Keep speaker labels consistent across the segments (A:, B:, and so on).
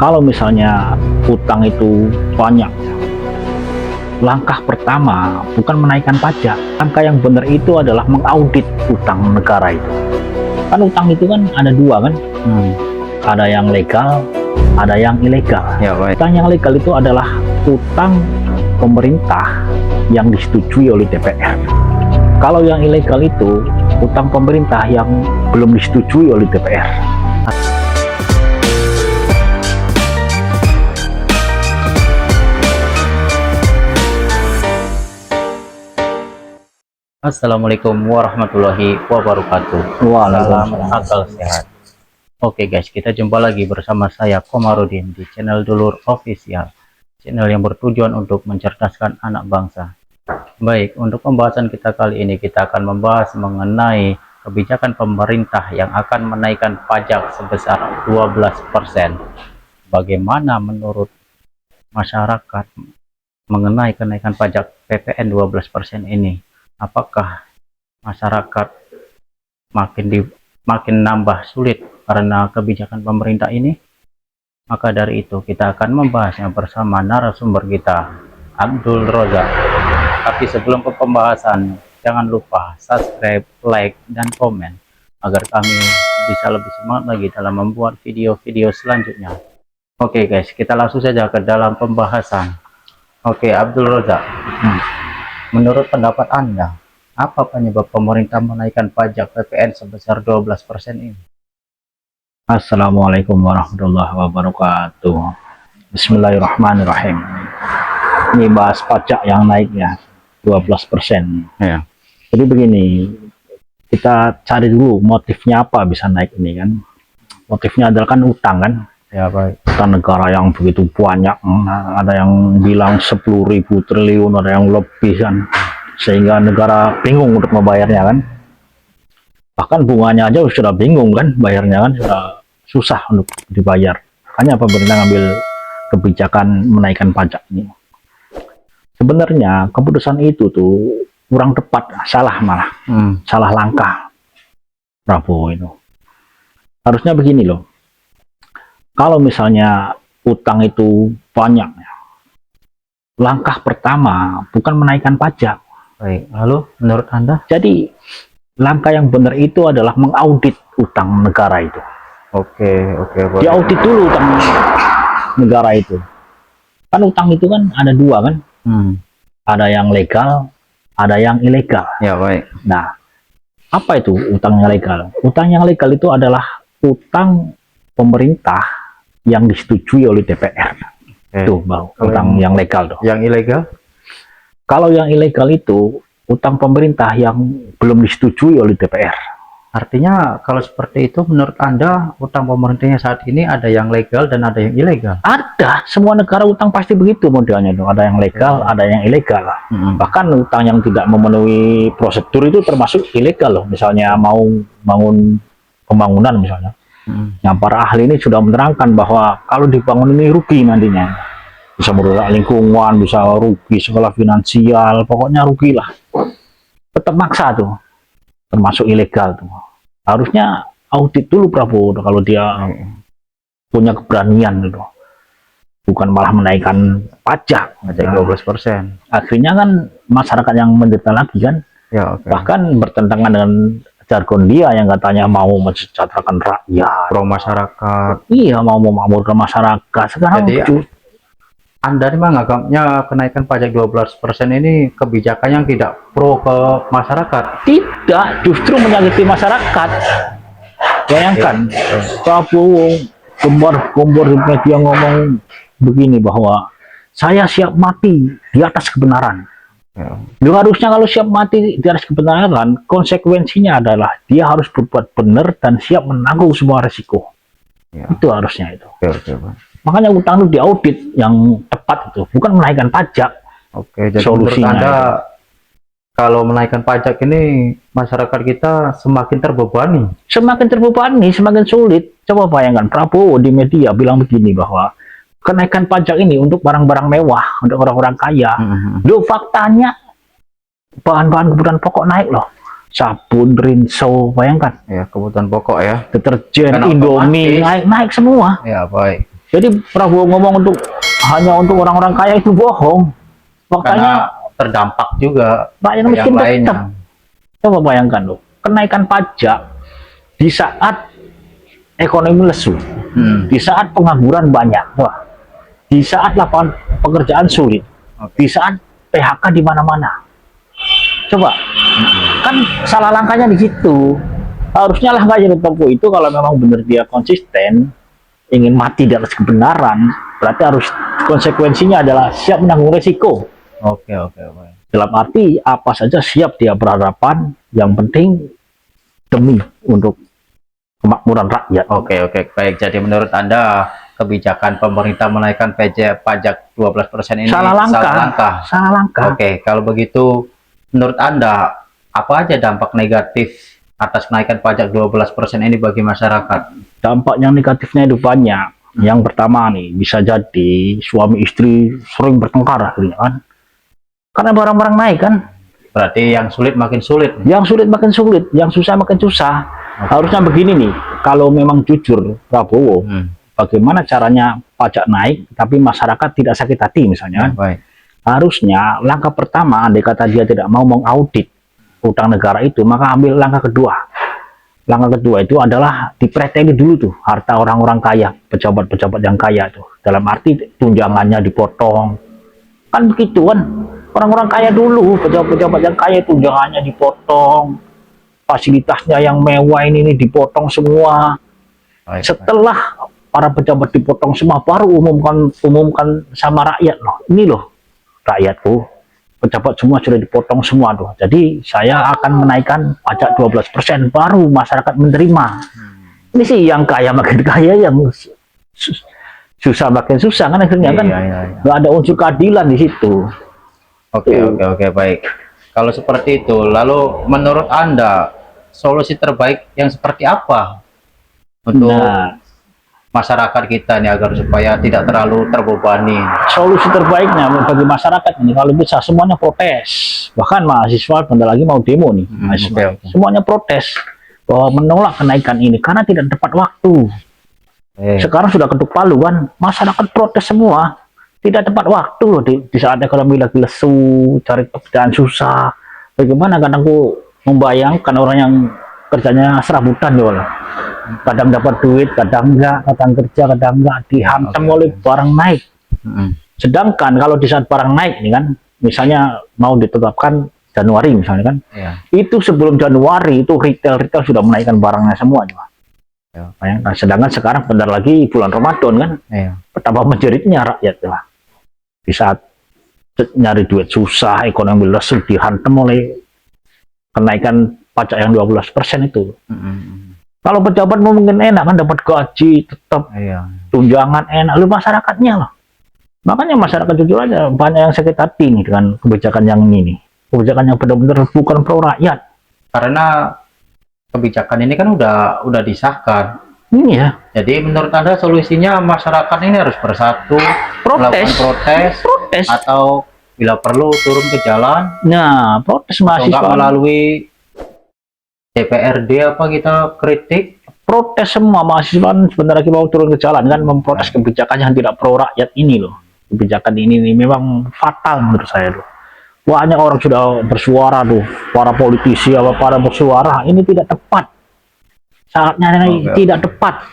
A: Kalau misalnya utang itu banyak, langkah pertama bukan menaikkan pajak. Langkah yang benar itu adalah mengaudit utang negara itu. Kan utang itu kan ada dua kan, ada yang legal, ada yang ilegal.
B: Ya, baik.
A: Utang yang legal itu adalah utang pemerintah yang disetujui oleh DPR. Kalau yang ilegal itu utang pemerintah yang belum disetujui oleh DPR.
B: Assalamualaikum warahmatullahi wabarakatuh. Salam akal sehat. Oke guys, kita jumpa lagi bersama saya Komarudin di channel Dulur Official, channel yang bertujuan untuk mencerdaskan anak bangsa. Baik, untuk pembahasan kita kali ini kita akan membahas mengenai kebijakan pemerintah yang akan menaikkan pajak sebesar 12%. Bagaimana menurut masyarakat mengenai kenaikan pajak PPN 12% ini? Apakah masyarakat makin nambah sulit karena kebijakan pemerintah ini? Maka dari itu kita akan membahasnya bersama narasumber kita, Abdul Rozak. Tapi sebelum ke pembahasan, jangan lupa subscribe, like, dan komen agar kami bisa lebih semangat lagi dalam membuat video-video selanjutnya. Oke guys, kita langsung saja ke dalam pembahasan. Oke, Abdul Rozak. Menurut pendapat Anda, apa penyebab pemerintah menaikkan pajak PPN sebesar 12% ini?
A: Assalamualaikum warahmatullahi wabarakatuh. Bismillahirrahmanirrahim. Ini bahas pajak yang naiknya 12%.
B: Ya.
A: Jadi begini, kita cari dulu motifnya apa bisa naik ini kan. Motifnya adalah kan utang kan.
B: Ya, baik.
A: Utang negara yang begitu banyak, ada yang bilang 10.000 triliun, ada yang lebih kan, sehingga negara bingung untuk membayarnya kan. Bahkan bunganya aja sudah bingung kan, bayarnya kan sudah susah untuk dibayar. Makanya pemerintah ngambil kebijakan menaikkan pajak ini. Sebenarnya keputusan itu tuh kurang tepat, salah malah, salah langkah Prabowo itu. Harusnya begini loh. Kalau misalnya utang itu banyak, langkah pertama bukan menaikkan pajak.
B: Baik, lalu menurut Anda?
A: Jadi langkah yang benar itu adalah mengaudit utang negara itu.
B: Oke, boleh.
A: Diaudit dulu utang negara itu. Kan utang itu kan ada dua kan, ada yang legal, ada yang ilegal.
B: Ya, baik.
A: Nah, apa itu utang yang legal? Utang yang legal itu adalah utang pemerintah yang disetujui oleh DPR. Tuh, Bang, utang yang legal tuh.
B: Yang ilegal?
A: Kalau yang ilegal itu utang pemerintah yang belum disetujui oleh DPR.
B: Artinya kalau seperti itu menurut Anda utang pemerintahnya saat ini ada yang legal dan ada yang ilegal?
A: Ada, semua negara utang pasti begitu modelnya tuh. Ada yang legal, ada yang ilegal. Bahkan utang yang tidak memenuhi prosedur itu termasuk ilegal loh. Misalnya mau bangun pembangunan misalnya. Yang para ahli ini sudah menerangkan bahwa kalau dibangun ini rugi nantinya, bisa merusak lingkungan, bisa rugi skala finansial, pokoknya rugi lah. Tetap maksa tuh, termasuk ilegal tuh. Harusnya audit dulu Prabowo kalau dia punya keberanian gitu, bukan malah menaikkan pajak
B: 12%.
A: Akhirnya kan masyarakat yang menderita lagi kan.
B: Ya, oke.
A: Bahkan bertentangan dengan jargon dia yang katanya mau mensejahterakan rakyat,
B: Pro masyarakat.
A: iya, mau memakmurkan masyarakat. Sekarang
B: jadi Anda ini menganggapnya kenaikan pajak 12% ini kebijakan yang tidak pro ke masyarakat?
A: tidak, justru menyakiti masyarakat. Bayangkan Prabowo gembor-gembor di media ngomong begini bahwa saya siap mati di atas kebenaran. Harusnya kalau siap mati di atas kebenaran, konsekuensinya adalah dia harus berbuat benar dan siap menanggung semua resiko. Itu harusnya itu. Makanya utang itu diaudit yang tepat itu, bukan menaikkan pajak.
B: Jadi
A: solusinya
B: menurut Anda kalau menaikkan pajak ini masyarakat kita semakin terbebani?
A: Semakin terbebani, semakin sulit. Coba bayangkan Prabowo di media bilang begini bahwa kenaikan pajak ini untuk barang-barang mewah, untuk orang-orang kaya. Loh, faktanya bahan-bahan kebutuhan pokok naik loh. Sabun, rinso, bayangkan.
B: Ya, kebutuhan pokok ya.
A: Deterjen, Indomie, naik semua.
B: Ya, baik.
A: Jadi Prabowo ngomong hanya untuk orang-orang kaya itu bohong.
B: Karena
A: Makanya
B: terdampak juga
A: rakyat
B: yang
A: miskin
B: lainnya.
A: tetap. Coba bayangkan loh, kenaikan pajak di saat ekonomi lesu, di saat pengangguran banyak, wah, di saat lapangan pekerjaan sulit, di saat PHK di mana-mana. Coba, kan salah langkahnya di situ. Harusnya langkahnya tempuh itu kalau memang benar dia konsisten, ingin mati di atas kebenaran, berarti harus konsekuensinya adalah siap menanggung resiko.
B: Oke.
A: Dalam arti apa saja siap dia berhadapan, yang penting demi untuk kemakmuran rakyat.
B: Oke, baik. Jadi menurut Anda kebijakan pemerintah menaikkan pajak 12% ini
A: Salah langkah.
B: Oke, kalau begitu menurut Anda apa aja dampak negatif atas kenaikan pajak 12% ini bagi masyarakat?
A: Dampak yang negatifnya itu banyak. Yang pertama nih, bisa jadi suami istri sering bertengkar akhirnya kan. Karena barang-barang naik kan.
B: Berarti yang sulit makin sulit.
A: Yang sulit makin sulit, yang susah makin susah. Harusnya begini nih, kalau memang jujur Prabowo, bagaimana caranya pajak naik tapi masyarakat tidak sakit hati misalnya.
B: Baik.
A: Harusnya langkah pertama, andai kata dia tidak mau mengaudit utang negara itu, maka ambil langkah kedua. Langkah kedua itu adalah dipreteli dulu tuh harta orang-orang kaya, pejabat-pejabat yang kaya tuh. Dalam arti tunjangannya dipotong. Kan begitu kan, orang-orang kaya dulu, pejabat-pejabat yang kaya tunjangannya dipotong, fasilitasnya yang mewah ini dipotong semua. Setelah para pejabat dipotong semua, baru umumkan sama rakyat loh. Ini loh rakyatku, pejabat semua sudah dipotong semua tuh. Jadi saya akan menaikkan pajak 12%, baru masyarakat menerima. Ini sih yang kaya makin kaya, yang susah makin susah kan akhirnya kan. Nggak ada unsur keadilan di situ.
B: Oke, baik. Kalau seperti itu, lalu menurut Anda solusi terbaik yang seperti apa untuk masyarakat kita nih agar supaya tidak terlalu terbebani?
A: Solusi terbaiknya bagi masyarakat ini kalau bisa semuanya protes. Bahkan mahasiswa bentar lagi mau demo nih, semuanya protes bahwa menolak kenaikan ini karena tidak tepat waktu. Sekarang sudah ketuk palu kan, masyarakat protes semua. Tidak tepat waktu loh di saat ekonomi lagi lesu, cari pekerjaan susah. Bagaimana kadang aku membayangkan orang yang kerjanya serabutan jual. Kadang dapat duit, kadang enggak, kadang kerja, kadang enggak, dihantam oleh barang naik. Sedangkan kalau di saat barang naik nih kan, misalnya mau ditetapkan Januari misalnya kan, itu sebelum Januari itu retail sudah menaikkan barangnya semua juga. Bayangkan, sedangkan sekarang bentar lagi bulan Ramadan kan, betapa menjeritnya rakyat lah. Di saat nyari duit susah, ekonomi lesu, dihantam oleh kenaikan pajak yang 12% itu. Kalau pejabat mungkin enak kan, dapat gaji tetap, tunjangan enak, lu masyarakatnya loh. Makanya masyarakat jujur aja banyak yang sakit hati nih dengan kebijakan yang ini, kebijakan yang benar-benar bukan pro rakyat.
B: Karena kebijakan ini kan udah disahkan.
A: Ya.
B: Jadi menurut Anda solusinya masyarakat ini harus bersatu, melakukan protes, atau bila perlu turun ke jalan.
A: Nah, protes mahasiswa
B: melalui DPRD apa kita kritik.
A: Protes semua mahasiswa sebentar lagi mau turun ke jalan kan, memprotes kebijakan yang tidak pro rakyat ini loh. Kebijakan ini memang fatal menurut saya loh. Banyak orang sudah bersuara tuh, para politisi apa para bersuara, ini tidak tepat. Saatnya tidak tepat.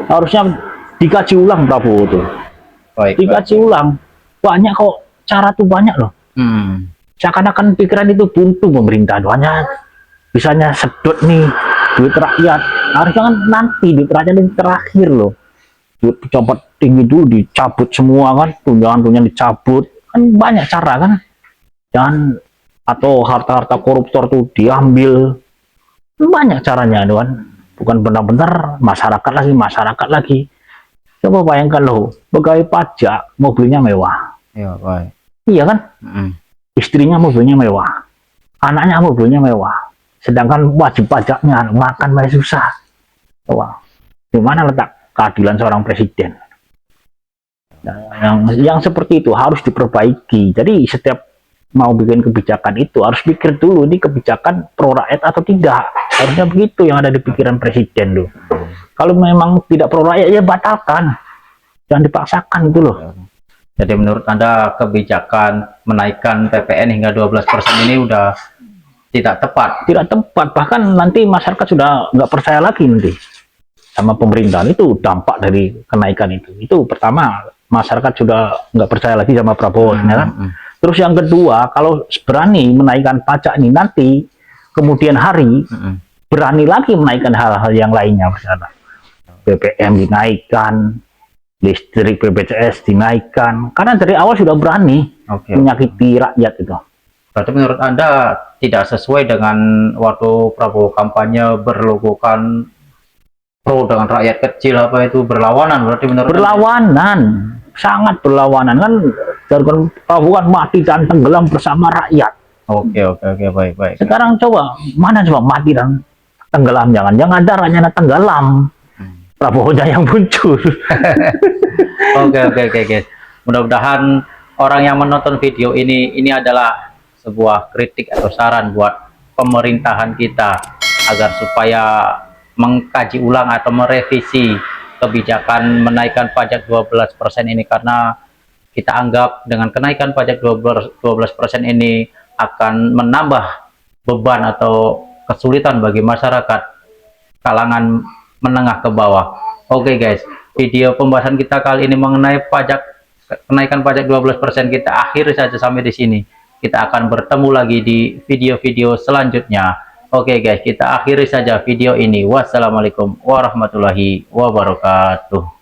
A: Harusnya dikaji ulang Prabowo tuh. Dikaji ulang. Banyak kok, cara tuh banyak loh. Seakan-akan pikiran itu buntu pemerintah. Hanya bisanya sedot nih duit rakyat. Harusnya kan nanti duit rakyat ini terakhir loh. Duit pejabat tinggi dulu dicabut semua kan, tunjangan dicabut. Kan banyak cara kan. Jangan, atau harta-harta koruptor tuh diambil. Banyak caranya kan, bukan benar-benar masyarakat lagi. Coba bayangkan loh, pegawai pajak mobilnya mewah, iya kan, istrinya mobilnya mewah, anaknya mobilnya mewah, sedangkan wajib pajaknya makan masih susah. Wah, di mana letak keadilan seorang presiden? Nah, yang seperti itu harus diperbaiki. Jadi setiap mau bikin kebijakan itu harus pikir dulu ini kebijakan pro rakyat atau tidak. Harusnya begitu yang ada di pikiran presiden loh. Kalau memang tidak pro rakyat ya batalkan. jangan dipaksakan itu loh.
B: Jadi menurut Anda kebijakan menaikkan PPN hingga 12% ini udah tidak tepat?
A: Tidak tepat, bahkan nanti masyarakat sudah nggak percaya lagi nanti sama pemerintahan. Itu dampak dari kenaikan itu. Itu pertama, masyarakat sudah nggak percaya lagi sama Prabowo, ya kan? Terus yang kedua, kalau berani menaikkan pajak ini nanti, kemudian hari, berani lagi menaikkan hal-hal yang lainnya, misalnya BBM dinaikkan, listrik BPJS dinaikkan, karena dari awal sudah berani menyakiti rakyat itu.
B: Berarti menurut Anda tidak sesuai dengan waktu Prabowo kampanye berlogokan pro dengan rakyat kecil, apa itu berlawanan? Berarti menurut
A: berlawanan, sangat berlawanan kan, jargon Prabowo kan mati dan tenggelam bersama rakyat.
B: Oke, baik.
A: Sekarang coba, mana coba mati dan tenggelam, jangan ada rakyatnya tenggelam. Prabowo-nya yang muncul.
B: Oke, guys. Mudah-mudahan orang yang menonton video ini adalah sebuah kritik atau saran buat pemerintahan kita agar supaya mengkaji ulang atau merevisi kebijakan menaikkan pajak 12% ini, karena kita anggap dengan kenaikan pajak 12% ini akan menambah beban atau kesulitan bagi masyarakat kalangan menengah ke bawah. Oke guys, video pembahasan kita kali ini mengenai kenaikan pajak 12% kita akhiri saja sampai di sini. Kita akan bertemu lagi di video-video selanjutnya. Oke guys, kita akhiri saja video ini. Wassalamualaikum warahmatullahi wabarakatuh.